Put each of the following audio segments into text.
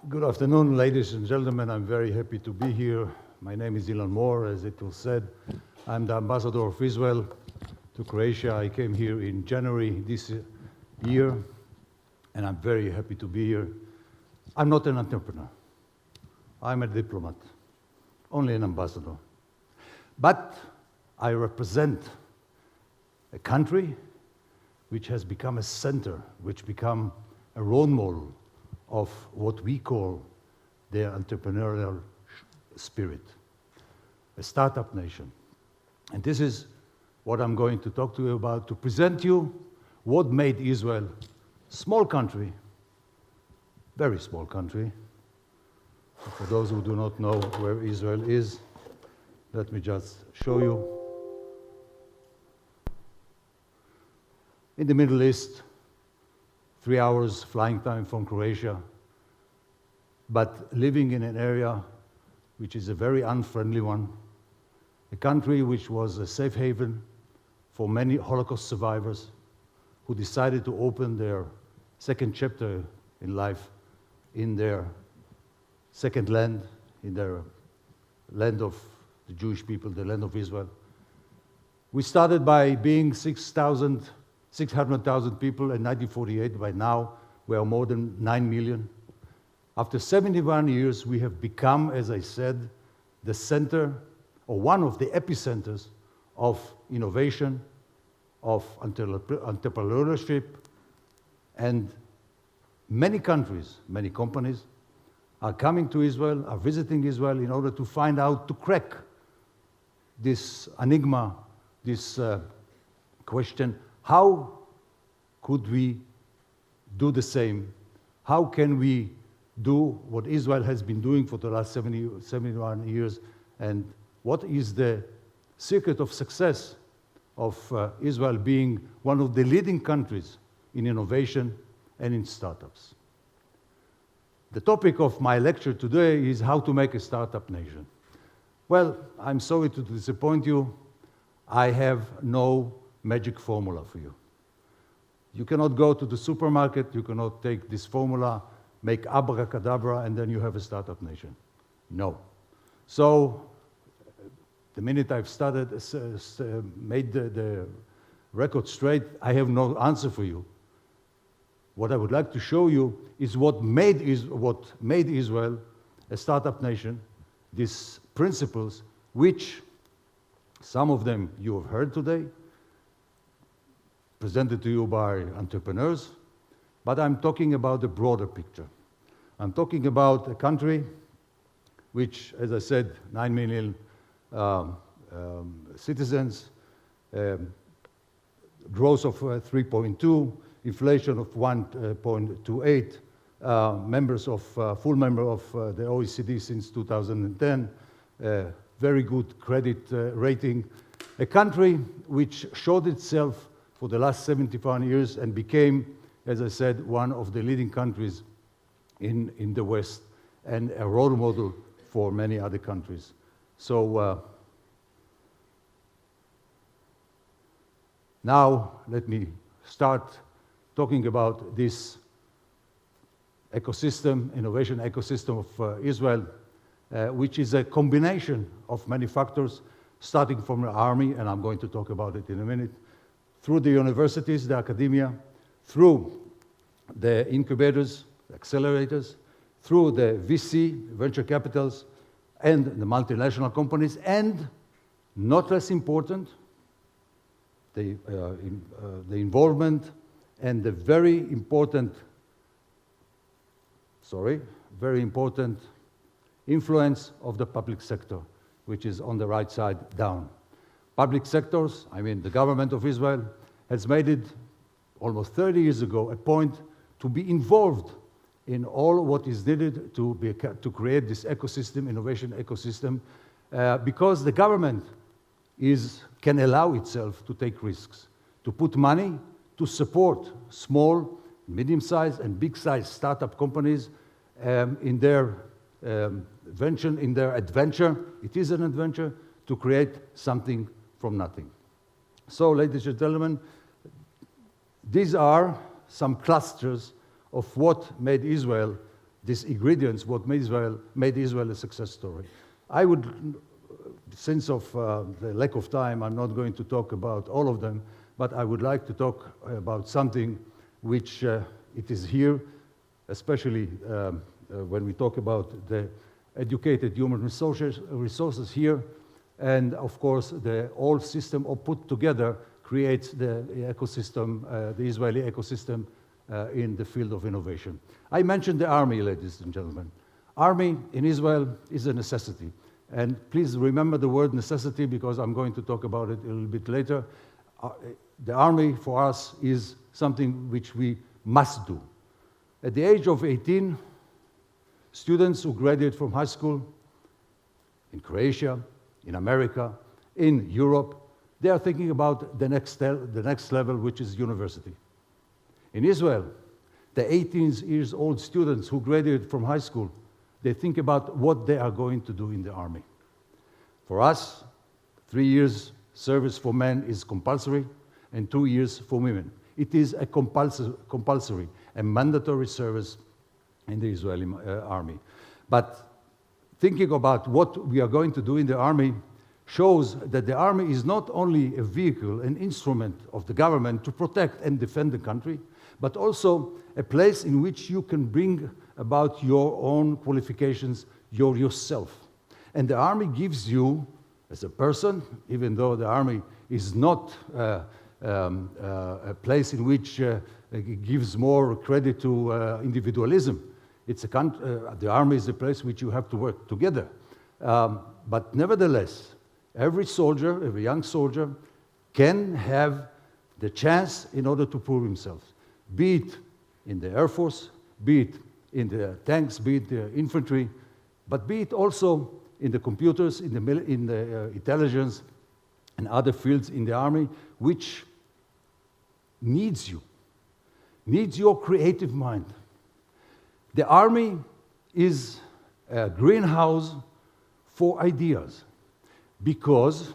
Good afternoon, ladies and gentlemen. I'm very happy to be here. My name is Ilan Mor, as it was said. I'm the ambassador of Israel to Croatia. I came here in January this year, and I'm very happy to be here. I'm not an entrepreneur. I'm a diplomat, only an ambassador. But I represent a country which has become a center, which become a role model of what we call the entrepreneurial spirit, a startup nation. And this is what I'm going to talk to you about, to present you what made Israel a small country, very small country. For those who do not know where Israel is, let me just show you. In the Middle East, 3 hours flying time from Croatia, but living in an area which is a very unfriendly one, a country which was a safe haven for many Holocaust survivors who decided to open their second chapter in life in their second land, in their land of the Jewish people, the land of Israel. We started by being 600,000 people in 1948. By now, we are more than 9 million. After 71 years, we have become, as I said, the center, or one of the epicenters of innovation, of entrepreneurship, and many countries, many companies are coming to Israel, are visiting Israel in order to find out, to crack this enigma, this question: how could we do the same? How can we do what Israel has been doing for the last 71 years? And what is the secret of success of Israel being one of the leading countries in innovation and in startups? The topic of my lecture today is how to make a startup nation. Well, I'm sorry to disappoint you. I have no magic formula for you. You cannot go to the supermarket, you cannot take this formula, make abracadabra, and then you have a startup nation. No. So, the minute I've started, made the record straight, I have no answer for you. What I would like to show you is what made Israel a startup nation, these principles, which some of them you have heard today, presented to you by entrepreneurs, but I'm talking about a broader picture. I'm talking about a country which, as I said, 9 million citizens, growth of 3.2, inflation of 1.28, full member of the OECD since 2010, very good credit rating, a country which showed itself for the last 75 years and became, as I said, one of the leading countries in the West and a role model for many other countries. So now let me start talking about this ecosystem, innovation ecosystem of Israel, which is a combination of many factors, starting from the army, and I'm going to talk about it in a minute, through the universities, the academia, through the incubators, the accelerators, through the VC, venture capitals, and the multinational companies, and not less important, the involvement and the very important influence of the public sector, which is on the right side down. Public sectors, I mean the government of Israel, has made it almost 30 years ago a point to be involved in all what is needed to create this ecosystem, innovation ecosystem, because the government can allow itself to take risks, to put money to support small, medium-sized, and big-sized startup companies in their adventure. It is an adventure to create something from nothing. So, ladies and gentlemen, these are some clusters of what made Israel these ingredients, what made Israel a success story. I would, since of the lack of time, I'm not going to talk about all of them, but I would like to talk about something which it is here, especially when we talk about the educated human resources here, and of course the whole system all put together creates the ecosystem, the Israeli ecosystem in the field of innovation. I mentioned the army, ladies and gentlemen. Army in Israel is a necessity. And please remember the word necessity because I'm going to talk about it a little bit later. The army for us is something which we must do. At the age of 18, students who graduate from high school in Croatia, in America, in Europe, they are thinking about the next level, which is university. In Israel, the 18-year-old students who graduate from high school, they think about what they are going to do in the army. For us, 3 years service for men is compulsory, and 2 years for women. It is a compulsory, a mandatory service in the Israeli army. But thinking about what we are going to do in the army shows that the army is not only a vehicle, an instrument of the government to protect and defend the country, but also a place in which you can bring about your own qualifications, yourself. And the army gives you, as a person, even though the army is not a place in which gives more credit to individualism. The army is a place which you have to work together. But nevertheless, every soldier, every young soldier, can have the chance in order to prove himself, be it in the Air Force, be it in the tanks, be it the infantry, but be it also in the computers, in the intelligence, and other fields in the army, which needs your creative mind. The army is a greenhouse for ideas because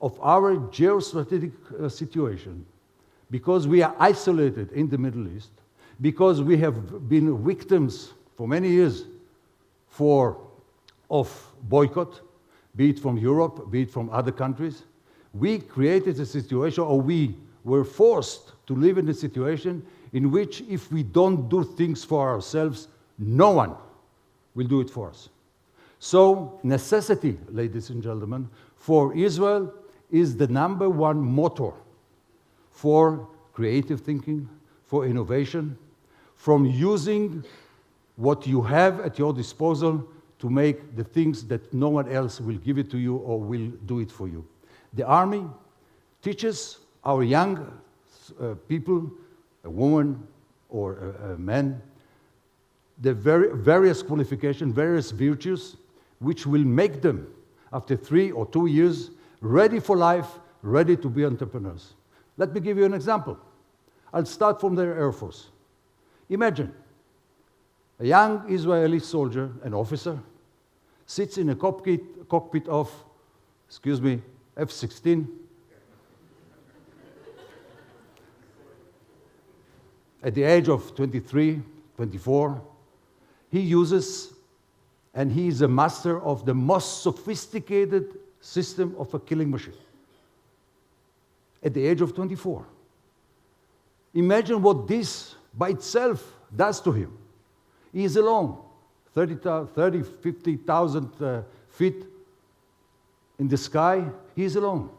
of our geostrategic situation, because we are isolated in the Middle East, because we have been victims for many years of boycott, be it from Europe, be it from other countries. We created a situation, or we were forced to live in a situation in which if we don't do things for ourselves, no one will do it for us. So necessity, ladies and gentlemen, for Israel is the #1 motor for creative thinking, for innovation, from using what you have at your disposal to make the things that no one else will give it to you or will do it for you. The army teaches our young people, a woman or a man, the various qualifications, various virtues, which will make them, after 3 or 2 years, ready for life, ready to be entrepreneurs. Let me give you an example. I'll start from the Air Force. Imagine a young Israeli soldier, an officer, sits in a cockpit of, F-16. At the age of 23, 24, he uses, and he is a master of the most sophisticated system of a killing machine. At the age of 24. Imagine what this by itself does to him. He is alone, 50,000 feet in the sky, he is alone.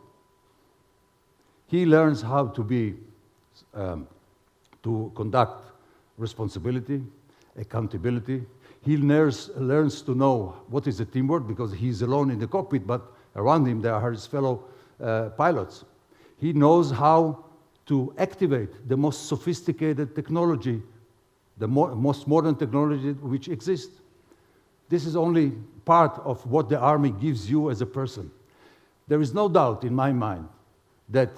He learns how to conduct responsibility, accountability. He learns to know what is the teamwork because he's alone in the cockpit, but around him there are his fellow pilots. He knows how to activate the most sophisticated technology, the most modern technology which exists. This is only part of what the army gives you as a person. There is no doubt in my mind that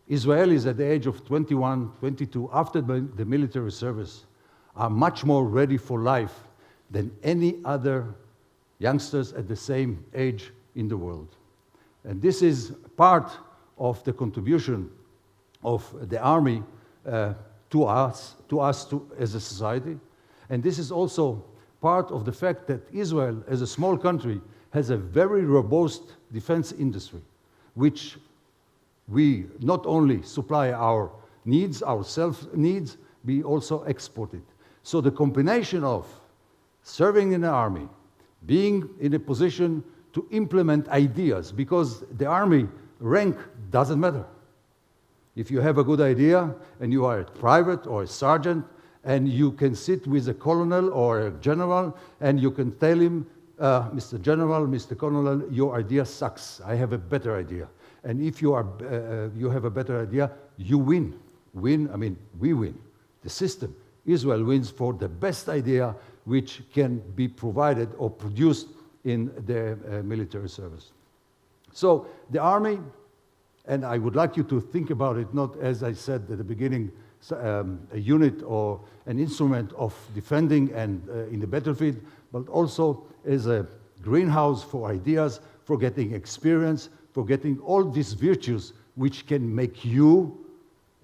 Israelis at the age of 21, 22, after the military service, are much more ready for life than any other youngsters at the same age in the world. And this is part of the contribution of the army to us as a society. And this is also part of the fact that Israel, as a small country, has a very robust defense industry, which we not only supply our needs, our self-needs, we also export it. So the combination of serving in the army, being in a position to implement ideas, because the army rank doesn't matter. If you have a good idea and you are a private or a sergeant and you can sit with a colonel or a general and you can tell him, Mr. General, Mr. Colonel, your idea sucks. I have a better idea. And if you have a better idea, you win. Win, I mean, we win. The system, Israel wins for the best idea which can be provided or produced in the military service. So the army, and I would like you to think about it not, as I said at the beginning, a unit or an instrument of defending and in the battlefield, but also as a greenhouse for ideas, for getting experience, for getting all these virtues which can make you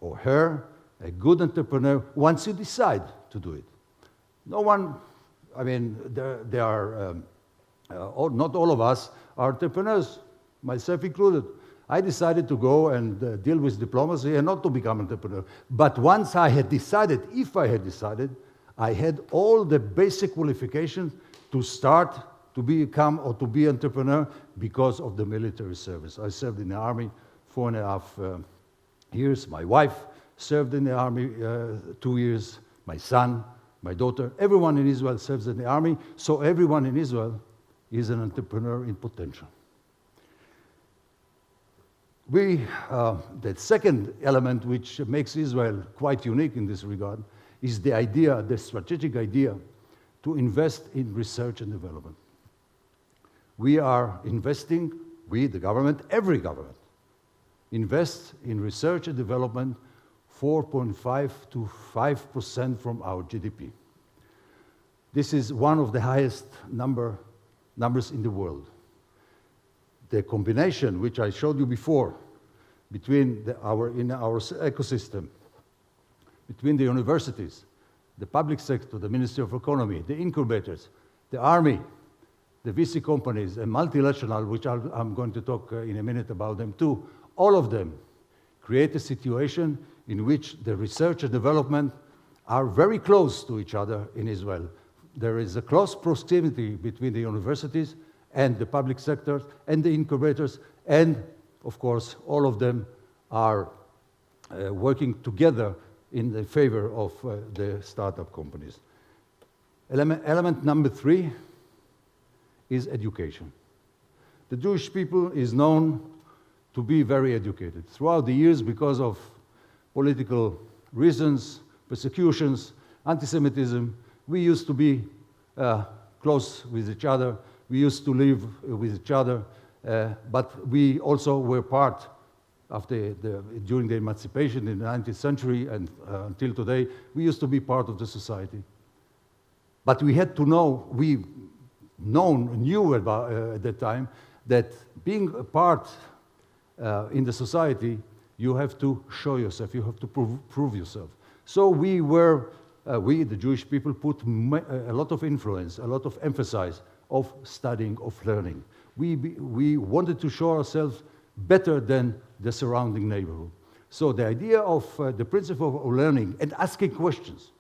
or her a good entrepreneur once you decide to do it. No one, I mean, there are, not all of us are entrepreneurs, myself included. I decided to go and deal with diplomacy and not to become an entrepreneur. But once I had decided, if I had decided, I had all the basic qualifications to start to become or to be entrepreneur because of the military service. I served in the army 4.5 years. My wife served in the army 2 years. My son, my daughter, everyone in Israel serves in the army. So everyone in Israel is an entrepreneur in potential. The second element which makes Israel quite unique in this regard is the idea, the strategic idea, to invest in research and development. We are investing, we, the government, every government, invests in research and development 4.5 to 5% from our GDP. This is one of the highest numbers in the world. The combination, which I showed you before, between our ecosystem, between the universities, the public sector, the Ministry of Economy, the incubators, the army, the VC companies, and multinational, which I'm going to talk in a minute about them too, all of them create a situation in which the research and development are very close to each other in Israel. There is a close proximity between the universities and the public sector and the incubators, and of course, all of them are working together in the favor of the startup companies. Element number 3 is education. The Jewish people is known to be very educated. Throughout the years, because of political reasons, persecutions, anti-Semitism, we used to be close with each other. We used to live with each other, but we also were part during the emancipation in the 19th century and until today, we used to be part of the society. But we had to know, we knew about, at that time that being a part in the society, you have to show yourself, you have to prove yourself. So we, the Jewish people, put a lot of influence, a lot of emphasis of studying, of learning. We wanted to show ourselves better than the surrounding neighborhood. So the idea of the principle of learning and asking questions,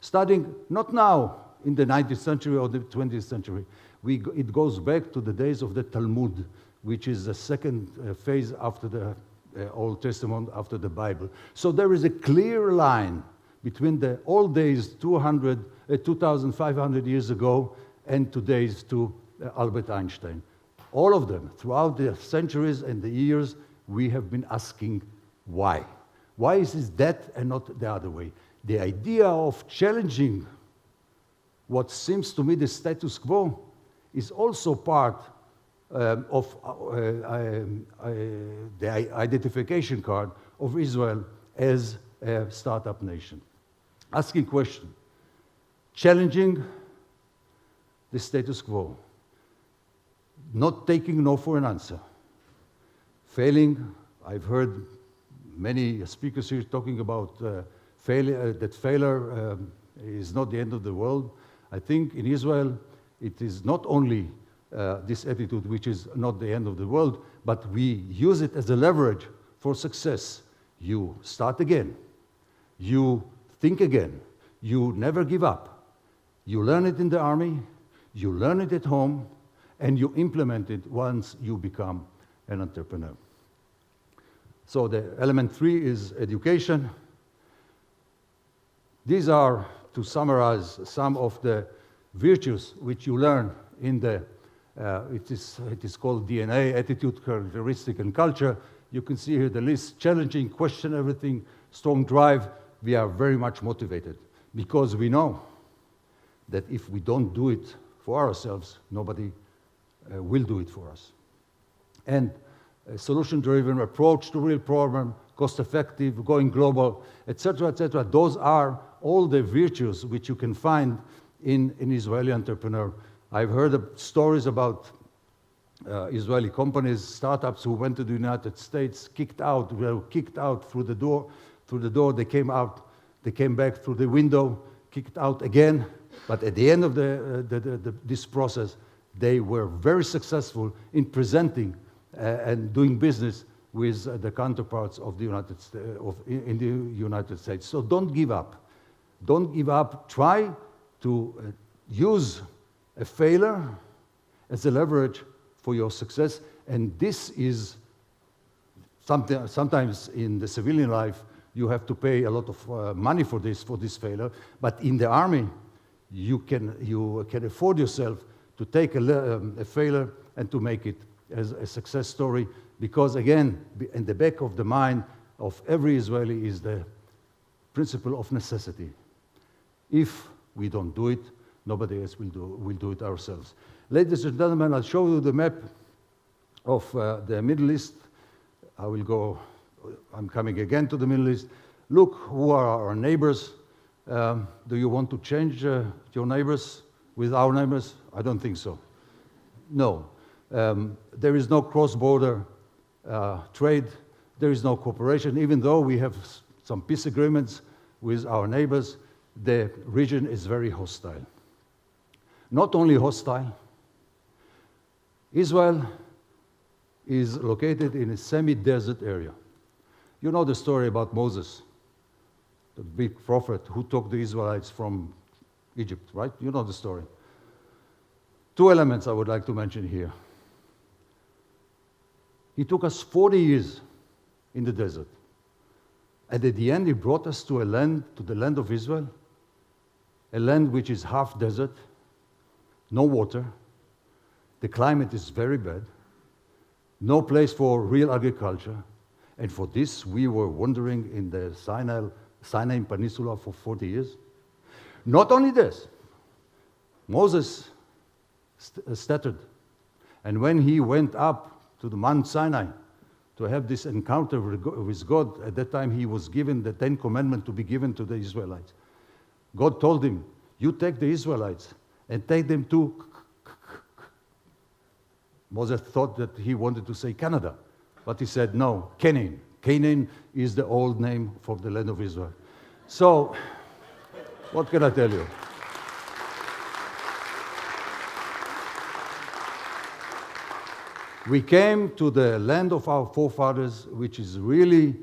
studying not now in the 19th century or the 20th century, it goes back to the days of the Talmud, which is the second phase after the Old Testament, after the Bible. So there is a clear line between the old days, 2,500 years ago, and today's to Albert Einstein. All of them, throughout the centuries and the years, we have been asking why. Why is it that and not the other way? The idea of challenging what seems to me the status quo is also part of the identification card of Israel as a startup nation. Asking questions, challenging the status quo, not taking no for an answer, failing. I've heard many speakers here talking about failure is not the end of the world. I think in Israel, it is not only this attitude which is not the end of the world, but we use it as a leverage for success. You start again. You think again. You never give up. You learn it in the army, you learn it at home, and you implement it once you become an entrepreneur. So the element 3 is education. These are, to summarize, some of the virtues which you learn in the, it is called DNA, attitude, characteristic, and culture. You can see here the list: challenging, question everything, strong drive. We are very much motivated because we know that if we don't do it for ourselves, nobody will do it for us. And a solution-driven approach to real problem, cost-effective, going global, etc., etc. Those are all the virtues which you can find in an Israeli entrepreneur. I've heard of stories about Israeli companies, startups who went to the United States, were kicked out through the door. They came out, they came back through the window, kicked out again. But at the end of this process, they were very successful in presenting and doing business with the counterparts of the in the United States. So don't give up. Don't give up. Try to use a failure as a leverage for your success. And this is something, sometimes in the civilian life, you have to pay a lot of money for this failure. But in the army, you can afford yourself to take a failure and to make it as a success story, because again, in the back of the mind of every Israeli is the principle of necessity. If we don't do it, nobody else will do it ourselves. Ladies and gentlemen, I'll show you the map of the Middle East. I'm coming again to the Middle East. Look who are our neighbors. Do you want to change your neighbors with our neighbors? I don't think so. No. There is no cross-border trade. There is no cooperation. Even though we have some peace agreements with our neighbors, the region is very hostile. Not only hostile, Israel is located in a semi-desert area. You know the story about Moses, the big prophet who took the Israelites from Egypt, right? You know the story. Two elements I would like to mention here. He took us 40 years in the desert. And at the end, he brought us to the land of Israel, a land which is half desert, no water, the climate is very bad, no place for real agriculture, and for this we were wandering in the Sinai Peninsula for 40 years. Not only this, Moses stuttered, and when he went up to the Mount Sinai to have this encounter with God, at that time he was given the 10 Commandments to be given to the Israelites. God told him, you take the Israelites and take them to... Moses thought that he wanted to say Canada, but he said, no, Canaan. Canaan is the old name for the land of Israel. So, what can I tell you? We came to the land of our forefathers, which is really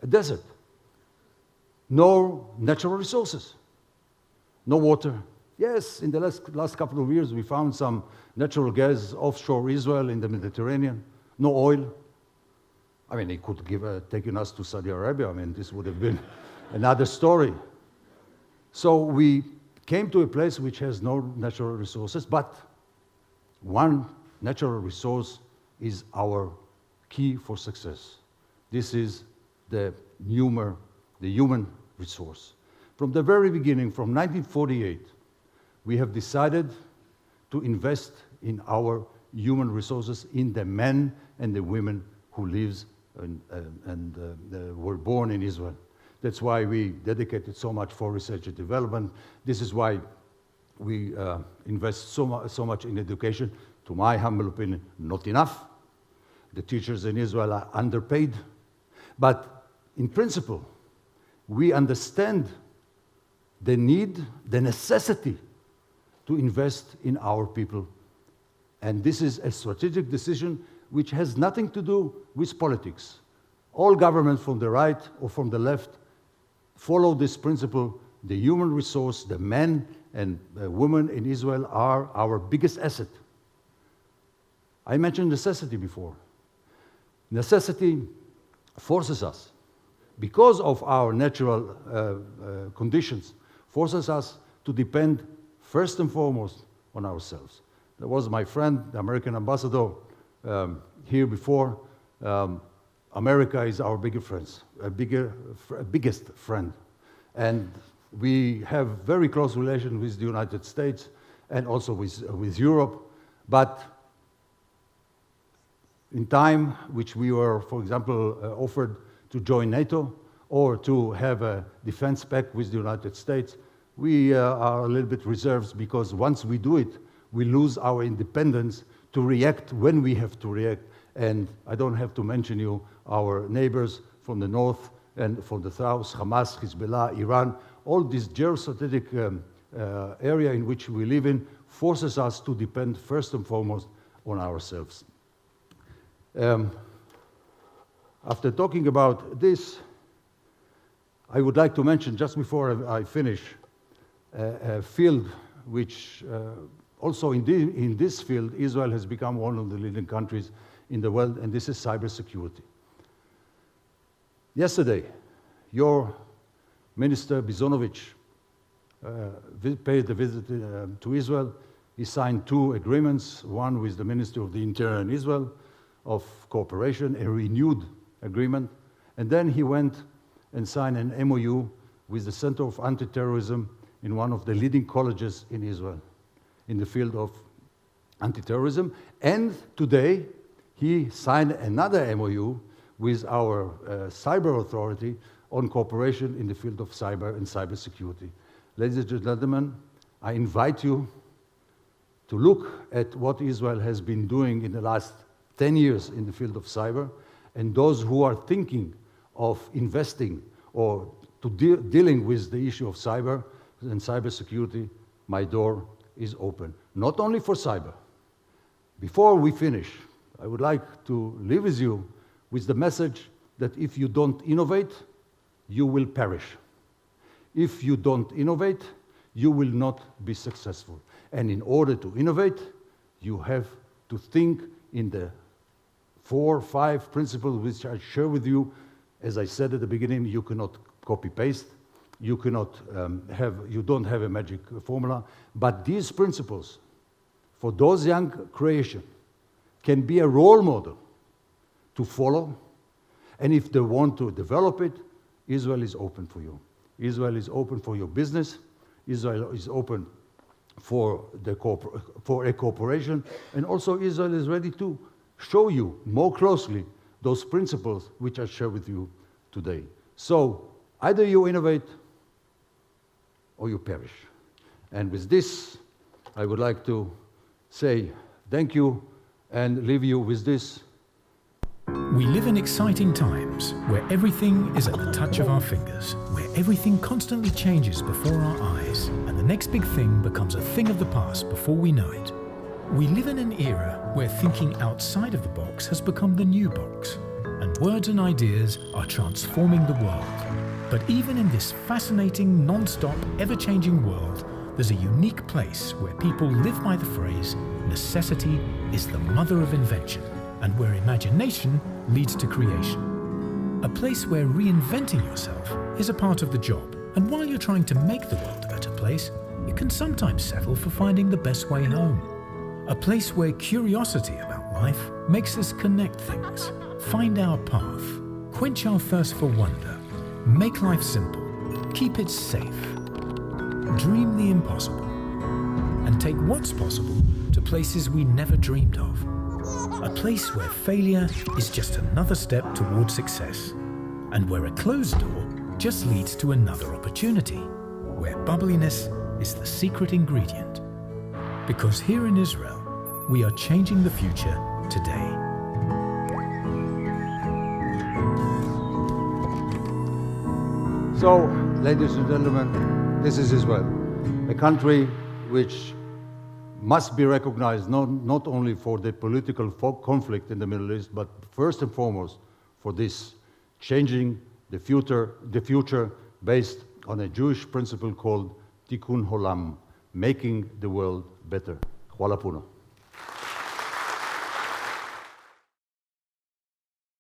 a desert. No natural resources, no water. Yes, in the last couple of years, we found some natural gas offshore Israel in the Mediterranean. No oil. I mean, he could have taken us to Saudi Arabia. I mean, this would have been another story. So we came to a place which has no natural resources, but one natural resource is our key for success. This is the human resource. From the very beginning, from 1948, we have decided to invest in our human resources, in the men and the women who live and were born in Israel. That's why we dedicated so much for research and development. This is why we invest so much in education. To my humble opinion, not enough. The teachers in Israel are underpaid. But in principle, we understand the need, the necessity to invest in our people. And this is a strategic decision which has nothing to do with politics. All governments from the right or from the left follow this principle. The human resource, the men and women in Israel are our biggest asset. I mentioned necessity before. Necessity forces us, because of our natural conditions, forces us to depend first and foremost on ourselves. There was my friend, the American ambassador, here before. America is our biggest friend. And we have very close relations with the United States and also with Europe. But in time which we were, for example, offered to join NATO or to have a defense pact with the United States, we are a little bit reserved, because once we do it, we lose our independence to react when we have to react. And I don't have to mention you our neighbors from the north and from the south, Hamas, Hezbollah, Iran. All this geostrategic area in which we live in forces us to depend first and foremost on ourselves. After talking about this, I would like to mention, just before I finish, a field which also in this field, Israel has become one of the leading countries in the world, and this is cybersecurity. Yesterday, your Minister Bizonovich paid a visit to Israel. He signed 2 agreements, one with the Ministry of the Interior in Israel of cooperation, a renewed agreement, and then he went and signed an MOU with the Center of Anti-Terrorism in one of the leading colleges in Israel in the field of anti-terrorism. And today, he signed another MOU with our cyber authority on cooperation in the field of cyber and cybersecurity. Ladies and gentlemen, I invite you to look at what Israel has been doing in the last 10 years in the field of cyber, and those who are thinking of investing or to dealing with the issue of cyber and cybersecurity, my door is open. Not only for cyber. Before we finish, I would like to leave with you with the message that if you don't innovate, you will perish. If you don't innovate, you will not be successful. And in order to innovate, you have to think in the 4 or 5 principles which I share with you. As I said at the beginning, you cannot copy-paste. You don't have a magic formula. But these principles, for those young creation, can be a role model to follow. And if they want to develop it, Israel is open for you. Israel is open for your business. Israel is open for a cooperation. And also Israel is ready to show you more closely those principles which I share with you today. So either you innovate or you perish. And with this, I would like to say thank you and leave you with this. We live in exciting times where everything is at the touch of our fingers, where everything constantly changes before our eyes, and the next big thing becomes a thing of the past before we know it. We live in an era where thinking outside of the box has become the new box, and words and ideas are transforming the world. But even in this fascinating, non-stop, ever-changing world, there's a unique place where people live by the phrase, necessity is the mother of invention, and where imagination leads to creation. A place where reinventing yourself is a part of the job, and while you're trying to make the world a better place, you can sometimes settle for finding the best way home. A place where curiosity about life makes us connect things, find our path, quench our thirst for wonder, make life simple, keep it safe, dream the impossible, and take what's possible to places we never dreamed of. A place where failure is just another step towards success, and where a closed door just leads to another opportunity, where bubbliness is the secret ingredient. Because here in Israel, we are changing the future today. So, ladies and gentlemen, This is Israel, a country which must be recognized not only for the political conflict in the Middle East, but first and foremost for this, changing the future based on a Jewish principle called Tikkun Olam, making the world better. Hvala puno.